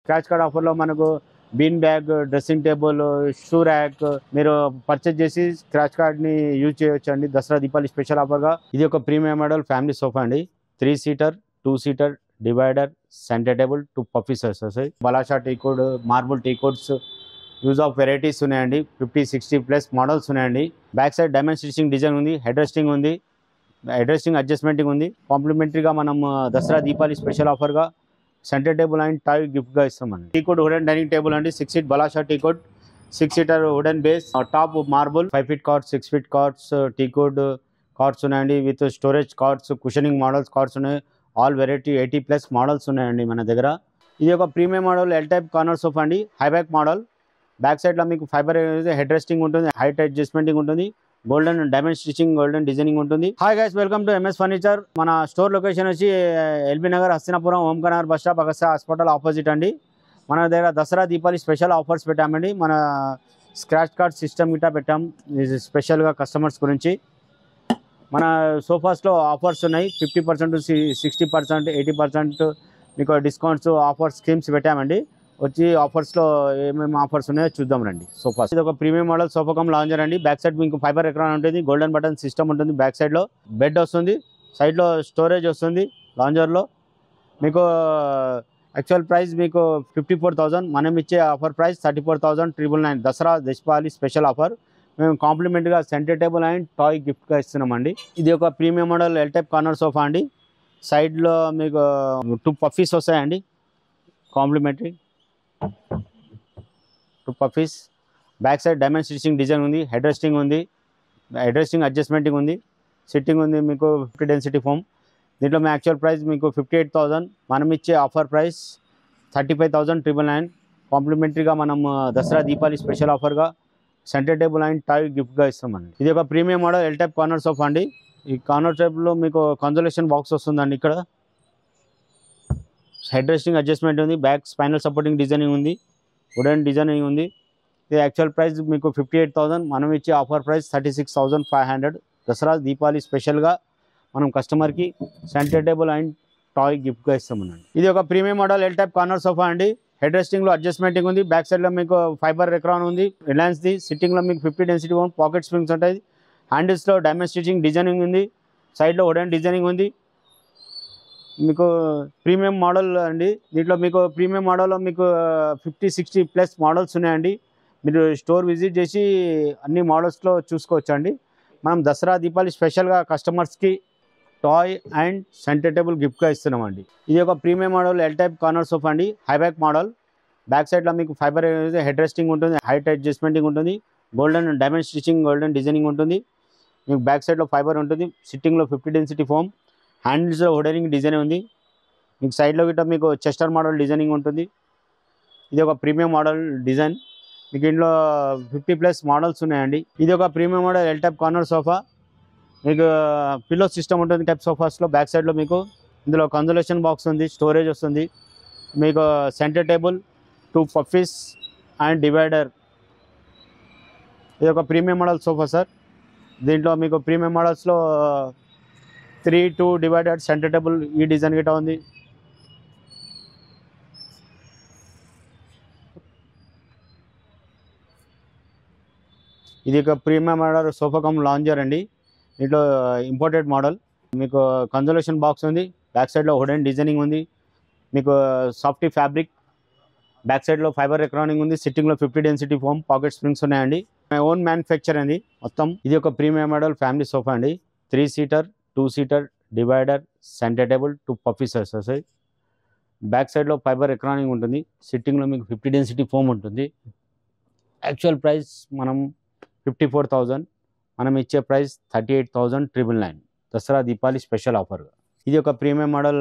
Scratch card ఆఫర్లో మనకు bean bag, dressing table, shoe rack మీరు పర్చేజ్ చేసి స్క్రాచ్ కార్డ్ని యూజ్ చేయొచ్చు అండి దసరా దీపావళి స్పెషల్ ఆఫర్గా. ఇది ఒక ప్రీమియం మోడల్ ఫ్యామిలీ సోఫా అండి. 3 seater 2 seater divider, centre table, 2 పఫీసర్స్ వస్తాయి. Balharshah teakwood, marble teakwoods, use of varieties ఉన్నాయండి. 50-60 ప్లస్ మోడల్స్ ఉన్నాయండి. Back side diamond stitching design ఉంది, హెడ్ రెస్టింగ్ ఉంది, హెడ్ రెస్టింగ్ అడ్జస్ట్మెంటింగ్ ఉంది. కాంప్లిమెంటరీగా మనం దసరా దీపావళి స్పెషల్ ఆఫర్గా సెంటర్ టేబుల్ అండ్ టాయ్ గిఫ్ట్గా ఇస్తామండి. టీకోడ్ వుడెన్ డైనింగ్ టేబుల్ అండి, 6 feet Balharshah teakwood, 6 seater wooden base, top marble, 5 feet cards, 6 feet cards, teakwood cots ఉన్నాయండి with storage cots, cushioning models cots ఉన్నాయి. ఆల్ వెరైటీ 80 ప్లస్ మోడల్స్ ఉన్నాయండి మన దగ్గర. ఇది ఒక premium model L type corner sofa అండి, high back model. Back సైడ్లో మీకు ఫైబర్ హెడ్ రెస్టింగ్ ఉంటుంది, హైట్ అడ్జస్ట్మెంటింగ్ ఉంటుంది, golden diamond stitching, golden designing ఉంటుంది. Hi guys, welcome to MS furniture. మన స్టోర్ లొకేషన్ వచ్చి LB Nagar, Hastinapuram, Omkar Nagar bus stop, Agastya hospital opposite అండి. మన దగ్గర దసరా దీపావళి స్పెషల్ ఆఫర్స్ పెట్టామండి. మన స్క్రాచ్ కార్డ్ సిస్టమ్ గిట్టా పెట్టాం స్పెషల్గా కస్టమర్స్ గురించి. మన సోఫాస్లో ఆఫర్స్ ఉన్నాయి, 50% 60%, 80% మీకు డిస్కౌంట్స్ ఆఫర్ స్కీమ్స్ పెట్టామండి. వచ్చి ఆఫర్స్లో ఏమేమి ఆఫర్స్ ఉన్నాయో చూద్దాం రండి. సోఫాస్ ఇది ఒక premium model sofa cum lounger అండి. బ్యాక్ సైడ్ మీకు ఫైబర్ ఎక్రాన్ ఉంటుంది, గోల్డెన్ బటన్ సిస్టమ్ ఉంటుంది. బ్యాక్ సైడ్లో బెడ్ వస్తుంది, సైడ్లో స్టోరేజ్ వస్తుంది. లాంజర్లో మీకు యాక్చువల్ ప్రైస్ మీకు 54,000, మనం ఇచ్చే offer price 34,999. Dasara Deepavali special offer. మేము కాంప్లిమెంట్గా సెంటర్ టేబుల్ అండ్ టాయ్ గిఫ్ట్గా ఇస్తున్నామండి. ఇది ఒక premium model L type corner sofa అండి. సైడ్లో మీకు 2 పఫీస్ వస్తాయండి, complimentary 2 puffies. Back side diamond stitching design ఉంది, హెడ్ రెస్టింగ్ ఉంది, హెడ్ రెస్టింగ్ అడ్జస్ట్మెంటింగ్ ఉంది, సిట్టింగ్ ఉంది మీకు 50 డెన్సిటీ ఫోమ్. దీంట్లో మీ యాక్చువల్ ప్రైస్ మీకు 58,000, మనం ఇచ్చే ఆఫర్ ప్రైస్ 35,999. కాంప్లిమెంటరీగా మనం దసరా దీపావళి స్పెషల్ ఆఫర్గా సెంటర్ టేబుల్ అండ్ టాయ్ గిఫ్ట్గా ఇస్తామండి. ఇది ఒక premium model L type corner sofa అండి. ఈ కార్నర్ టైప్లో మీకు కన్సోలేషన్ బాక్స్ వస్తుందండి. ఇక్కడ హెడ్ రెస్టింగ్ అడ్జస్ట్మెంట్ ఉంది, బ్యాక్ స్పైనల్ సపోర్టింగ్ డిజైనింగ్ ఉంది, వుడెన్ డిజైనింగ్ ఉంది. ఇది యాక్చువల్ ప్రైస్ మీకు 58,000, మనం ఇచ్చే ఆఫర్ ప్రైస్ 36,500. దసరా దీపావళి స్పెషల్గా మనం కస్టమర్కి సెంటర్ టేబుల్ అండ్ టాయ్ గిఫ్ట్గా ఇస్తామన్నాడు. ఇది ఒక premium model L type corner sofa అండి. హెడ్ రెస్టింగ్లో అడ్జస్ట్మెంటింగ్ ఉంది, బ్యాక్ సైడ్లో మీకు ఫైబర్ ఎక్రాన్ ఉంది, రిలయన్స్ది. సిట్టింగ్లో మీకు 50 డెన్సిటీ ఫోమ్, పాకెట్ స్ప్రింగ్స్ ఉంటాయి. హ్యాండిల్స్లో డైమండ్ స్టిచింగ్ డిజైనింగ్ ఉంది, సైడ్లో వుడెన్ డిజైనింగ్ ఉంది. మీకు ప్రీమియం మోడల్ అండి. దీంట్లో మీకు ప్రీమియం మోడల్లో మీకు 50-60 ప్లస్ మోడల్స్ ఉన్నాయండి. మీరు స్టోర్ విజిట్ చేసి అన్ని మోడల్స్లో చూసుకోవచ్చు అండి. మనం దసరా దీపావళి స్పెషల్గా కస్టమర్స్కి టాయ్ అండ్ సెంటర్ టేబుల్ గిఫ్ట్గా ఇస్తున్నామండి. ఇది ఒక premium model L type corner sofa అండి, హైబ్యాక్ మోడల్. బ్యాక్ సైడ్లో మీకు ఫైబర్ హెడ్ రెస్టింగ్ ఉంటుంది, హైట్ అడ్జస్ట్మెంటింగ్ ఉంటుంది, golden diamond stitching, golden designing ఉంటుంది. మీకు బ్యాక్ సైడ్లో ఫైబర్ ఉంటుంది, సిట్టింగ్లో 50 డెన్సిటీ ఫోమ్, హ్యాండిల్స్లో వుడెనింగ్ డిజైన్ ఉంది. మీకు సైడ్లో గిట్ట మీకు చెస్టర్ మోడల్ డిజైనింగ్ ఉంటుంది. ఇది ఒక ప్రీమియం మోడల్ డిజైన్. మీకు ఇంట్లో 50 ప్లస్ మోడల్స్ ఉన్నాయండి. ఇది ఒక premium model L type corner sofa. మీకు పిల్లో సిస్టమ్ ఉంటుంది టైప్ సోఫాస్లో. బ్యాక్ సైడ్లో మీకు ఇందులో కన్సోలేషన్ బాక్స్ ఉంది, స్టోరేజ్ వస్తుంది, మీకు centre table, 2 puffies and divider. ఇది ఒక ప్రీమియం మోడల్ సోఫా సార్. దీంట్లో మీకు ప్రీమియం మోడల్స్లో 3-2 డివైడర్, సెంటర్ టేబుల్ ఈ డిజైన్ గిట్ట ఉంది. ఇది ఒక premium model sofa cum lounger అండి. దీంట్లో ఇంపోర్టెడ్ మోడల్. మీకు కన్సోలేషన్ బాక్స్ ఉంది, బ్యాక్ సైడ్లో వుడెన్ డిజైనింగ్ ఉంది, మీకు సాఫ్టీ ఫ్యాబ్రిక్, బ్యాక్ సైడ్లో ఫైబర్ ఎక్రానింగ్ ఉంది, సిట్టింగ్లో 50 డెన్సిటీ ఫోమ్, పాకెట్ స్ప్రింగ్స్ ఉన్నాయండి. మై ఓన్ మ్యానుఫ్యాక్చర్ అండి మొత్తం. ఇది ఒక ప్రీమియం మోడల్ ఫ్యామిలీ సోఫా అండి. 3 seater 2 seater divider, centre table, 2 పఫీసర్స్ వస్తాయి. బ్యాక్ సైడ్లో ఫైబర్ ఎక్రానింగ్ ఉంటుంది, సిట్టింగ్లో మీకు 50 డెన్సిటీ ఫోమ్ ఉంటుంది. యాక్చువల్ ప్రైస్ మనం 54,000, మనం ఇచ్చే ప్రైస్ 38,999. దసరా దీపావళి స్పెషల్ ఆఫర్గా. ఇది ఒక ప్రీమియం మోడల్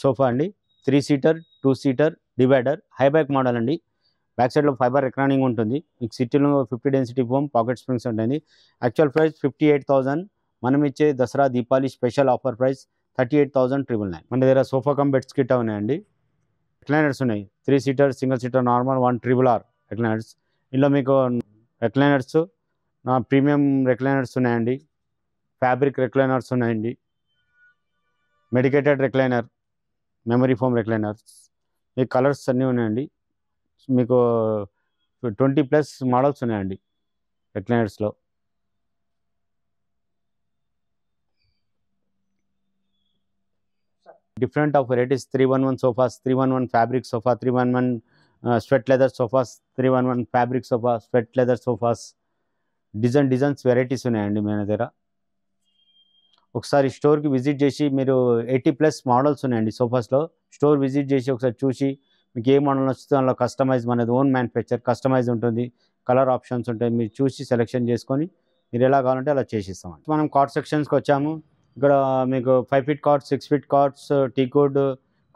సోఫా అండి. 3 seater 2 seater divider, high back model అండి. బ్యాక్ సైడ్లో ఫైబర్ ఎక్రానింగ్ ఉంటుంది, మీకు సిట్టింగ్లో 50 డెన్సిటీ ఫోమ్, పాకెట్ స్ప్రింగ్స్ ఉంటుంది. యాక్చువల్ ప్రైస్ 58,000, మనం ఇచ్చే Dasara Deepavali special offer price 38,999. మన దగ్గర సోఫా కమ్ బెడ్స్ గిట్ట ఉన్నాయండి. రిక్లైనర్స్ ఉన్నాయి, 3 seater, single seater, normal, 1 RRR recliners. ఇందులో మీకు రిక్లైనర్స్ ప్రీమియం రిక్లైనర్స్ ఉన్నాయండి, ఫ్యాబ్రిక్ రిక్లైనర్స్ ఉన్నాయండి, medicated recliner, memory foam recliners. ఈ కలర్స్ అన్నీ ఉన్నాయండి. మీకు 20+ మోడల్స్ ఉన్నాయండి రెక్లైనర్స్లో. Different of varieties 311 sofas, 311 fabric sofa, 311 suede leather sofas, 311 fabric sofa, suede leather sofas, designs varieties ఉన్నాయండి మన దగ్గర. ఒకసారి స్టోర్కి విజిట్ చేసి మీరు 80+ మోడల్స్ ఉన్నాయండి సోఫాస్లో. స్టోర్ విజిట్ చేసి ఒకసారి చూసి మీకు ఏ మోడల్ నచ్చుతుందో అందులో కస్టమైజ్ మనది ఓన్ మ్యానుఫ్యాక్చర్ కస్టమైజ్ ఉంటుంది, కలర్ ఆప్షన్స్ ఉంటాయి. మీరు చూసి సెలెక్షన్ చేసుకొని మీరు ఎలా కావాలంటే అలా చేసిస్తామండి. మనం కార్డ్ సెక్షన్స్కి వచ్చాము. ఇక్కడ మీకు 5 feet cards, 6 feet cots, teakwood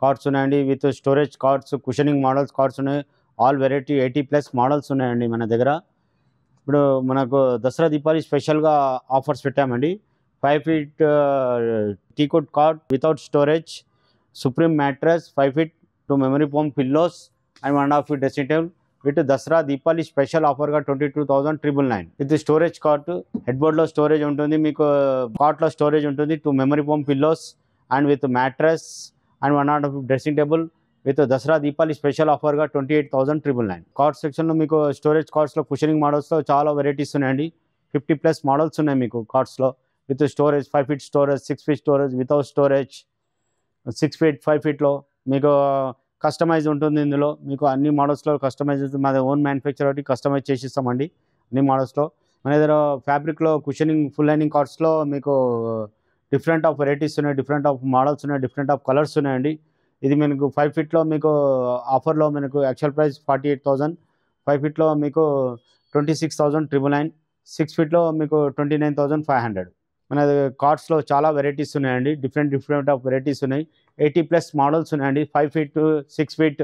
cots ఉన్నాయండి. With storage cots, cushioning models cots ఉన్నాయి. ఆల్ వెరైటీ 80+ మోడల్స్ ఉన్నాయండి మన దగ్గర. ఇప్పుడు మనకు దసరా దీపావళి స్పెషల్గా ఆఫర్స్ పెట్టామండి. 5 feet teakwood cot without storage, supreme mattress, 5 feet 2 memory foam pillows and 1.5 feet dressing table with Dasara Deepavali special ఆఫర్గా 22,999 విత్ స్టోరేజ్ కార్ట్. హెడ్ బోర్డ్లో స్టోరేజ్ ఉంటుంది, మీకు కార్ట్లో స్టోరేజ్ ఉంటుంది, 2 memory foam pillows and with mattress and 1.5 feet dressing table with Dasara Deepavali special ఆఫర్గా 28,999. Cot సెక్షన్లో మీకు storage కార్డ్స్లో cushioning మోడల్స్లో చాలా వెరైటీస్ ఉన్నాయండి. 50+ మోడల్స్ ఉన్నాయి మీకు కార్డ్స్లో with storage. 5 feet storage, 6 feet storage, without storage, 6 feet, 5 ఫీట్లో మీకు కస్టమైజ్ ఉంటుంది. ఇందులో మీకు అన్ని మోడల్స్లో కస్టమైజ్ ఉంటుంది. మాది ఓన్ మ్యానుఫ్యాక్చర్ ఒకటి కస్టమైజ్ చేసి ఇస్తామండి అన్ని మోడల్స్లో. మన దగ్గర ఫ్యాబ్రిక్లో కుషనింగ్ ఫుల్ లైనింగ్ కార్డ్స్లో మీకు డిఫరెంట్ ఆఫ్ వెరైటీస్ ఉన్నాయి, డిఫరెంట్ ఆఫ్ మోడల్స్ ఉన్నాయి, డిఫరెంట్ ఆఫ్ కలర్స్ ఉన్నాయండి. ఇది మీకు 5 ఫీట్లో మీకు ఆఫర్లో మనకు యాక్చువల్ ప్రైస్ 48,000, 5 ఫీట్లో మీకు 26,999, 6 ఫీట్లో మీకు 29,500. మన కార్డ్స్లో చాలా వెరైటీస్ ఉన్నాయండి, డిఫరెంట్ ఆఫ్ వెరైటీస్ ఉన్నాయి. 80+ మోడల్స్ ఉన్నాయండి. 5 ఫీట్, 6 ఫీట్,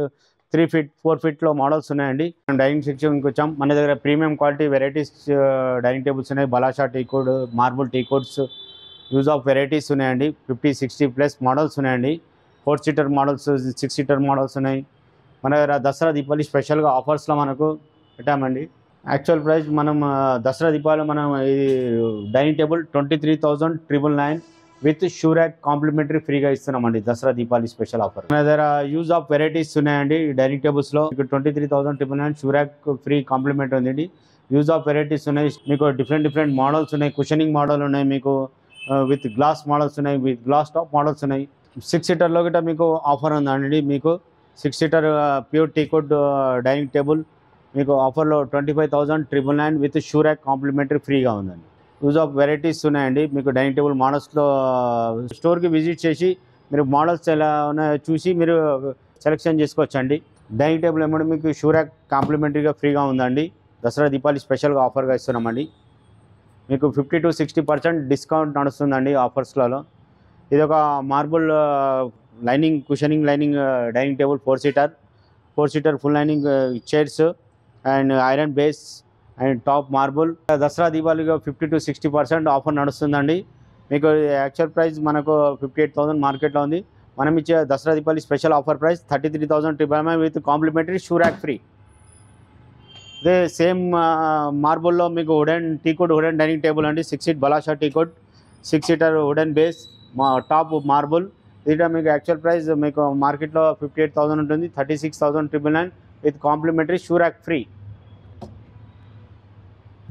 3 ఫీట్, 4 ఫీట్లో మోడల్స్ ఉన్నాయండి. డైనింగ్ సెక్షన్కి వచ్చాం. మన దగ్గర premium quality varieties dining tables ఉన్నాయి. బలాషా teakwood, marble teakwoods, use of varieties ఉన్నాయండి. 50, 60+ మోడల్స్ ఉన్నాయండి. 4 సీటర్ మోడల్స్, 6 సీటర్ మోడల్స్ ఉన్నాయి. మన దగ్గర దసరా దీపావళి స్పెషల్గా ఆఫర్స్లో మనకు పెట్టామండి. యాక్చువల్ ప్రైస్ మనం దసరా దీపావళి మనం ఇది dining table 23,999 with shoe rack complimentary ఫ్రీగా ఇస్తున్నామండి దసరా దీపావళి స్పెషల్ ఆఫర్. మన దగ్గర యూజ్ ఆఫ్ వెరైటీస్ ఉన్నాయండి డైనింగ్ టేబుల్స్లో. మీకు 23,999 షూ ర్యాక్ ఫ్రీ కాంప్లిమెంట్ ఉందండి. యూజ్ ఆఫ్ వెరైటీస్ ఉన్నాయి. మీకు డిఫరెంట్ మోడల్స్ ఉన్నాయి. కుషనింగ్ మోడల్ ఉన్నాయి, మీకు విత్ గ్లాస్ మోడల్స్ ఉన్నాయి, విత్ గ్లాస్ టాప్ మోడల్స్ ఉన్నాయి. 6 సీటర్లో గిట్ట మీకు ఆఫర్ ఉందండి. మీకు 6 seater pure teakwood dining table మీకు ఆఫర్లో 25,999 విత్ షూ ర్యాక్ కాంప్లిమెంటరీ ఫ్రీగా ఉందండి. యూజ్ ఆఫ్ వెరైటీస్ ఉన్నాయండి. మీకు డైనింగ్ టేబుల్ మోడల్స్లో స్టోర్కి విజిట్ చేసి మీరు మోడల్స్ ఎలా ఉన్నాయో చూసి మీరు సెలెక్షన్ చేసుకోవచ్చండి. డైనింగ్ టేబుల్ ఏమంటే మీకు షూ ర్యాక్ కాంప్లిమెంటరీగా ఫ్రీగా ఉందండి. దసరా దీపావళి స్పెషల్గా ఆఫర్గా ఇస్తున్నామండి. మీకు 50 to 60% డిస్కౌంట్ నడుస్తుందండి ఆఫర్స్లలో. ఇది ఒక marble lining cushioning lining dining table 4 seater full lining chairs and iron base and top marble. Dasara దీపావళిగా 50 to 60% ఆఫర్ నడుస్తుందండి. మీకు యాక్చువల్ ప్రైస్ మనకు 58,000 మార్కెట్లో ఉంది. మనం ఇచ్చే Dasara Deepavali special offer price 33,999 with complimentary shoe rack free. అదే సేమ్ మార్బుల్లో మీకు టీకుడ్ వుడెన్ డైనింగ్ టేబుల్ అండి. 6 ఫీట్ బలాషా teakwood, 6 seater wooden base, top marble. ఇది మీకు యాక్చువల్ ప్రైస్ మీకు మార్కెట్లో 58,000 ఉంటుంది. 36,999 with complimentary shoe rack free.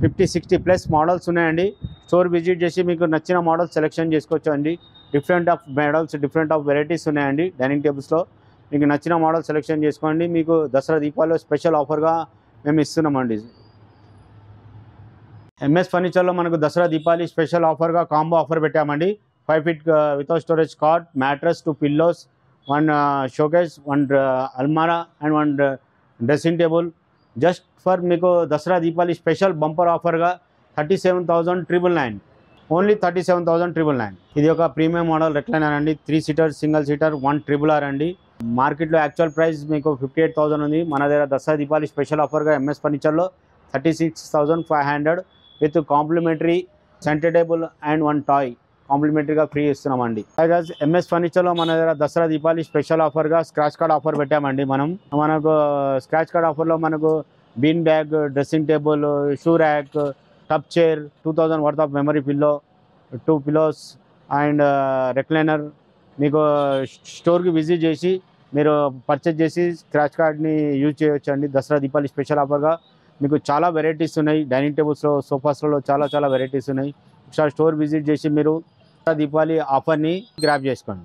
50, 60+ models ఉన్నాయండి. స్టోర్ విజిట్ చేసి మీకు నచ్చిన మోడల్స్ సెలెక్షన్ చేసుకోవచ్చు అండి. Different of models, different of varieties ఉన్నాయండి డైనింగ్ టేబుల్స్లో. మీకు నచ్చిన మోడల్ సెలెక్షన్ చేసుకోండి. మీకు దసరా దీపావళిలో స్పెషల్ ఆఫర్గా మేము ఇస్తున్నామండి. ఎంఎస్ ఫర్నిచర్లో మనకు దసరా దీపావళి స్పెషల్ ఆఫర్గా కాంబో ఆఫర్ పెట్టామండి. 5 feet without storage cot, mattress, 2 pillows, 1 showcase, 1 అల్మారా and 1 dressing table. Just for మీకు దసరా దీపావళి స్పెషల్ బంపర్ ఆఫర్గా 37,999, ఓన్లీ 37,999. ఇది ఒక ప్రీమియం మోడల్ రెక్లైనర్ అండి. 3 సీటర్ సింగిల్ సీటర్ 1 RRR అండి. మార్కెట్లో యాక్చువల్ ప్రైస్ మీకు 58,000 ఉంది. మన దగ్గర దసరా దీపావళి స్పెషల్ ఆఫర్గా ఎంఎస్ ఫర్నిచర్లో 36,500 with complimentary centre table and 1 toy కాంప్లిమెంటరీగా ఫ్రీ ఇస్తున్నామండి. ఎంఎస్ ఫర్నిచర్లో మన దగ్గర దసరా దీపావళి స్పెషల్ ఆఫర్గా స్క్రాచ్ కార్డ్ ఆఫర్ పెట్టామండి. మనకు స్క్రాచ్ కార్డ్ ఆఫర్లో మనకు bean bag, dressing table, shoe rack, tub chair, 2,000 worth of memory pillow, 2 pillows and recliner. మీకు స్టోర్కి విజిట్ చేసి మీరు పర్చేజ్ చేసి స్క్రాచ్ కార్డ్ని యూజ్ చేయొచ్చు అండి. దసరా దీపావళి స్పెషల్ ఆఫర్గా మీకు చాలా వెరైటీస్ ఉన్నాయి. డైనింగ్ టేబుల్స్లో, సోఫాస్లలో చాలా వెరైటీస్ ఉన్నాయి. ఒకసారి స్టోర్ విజిట్ చేసి మీరు దీపావళి ఆఫర్ని గ్రాబ్ చేసుకోండి.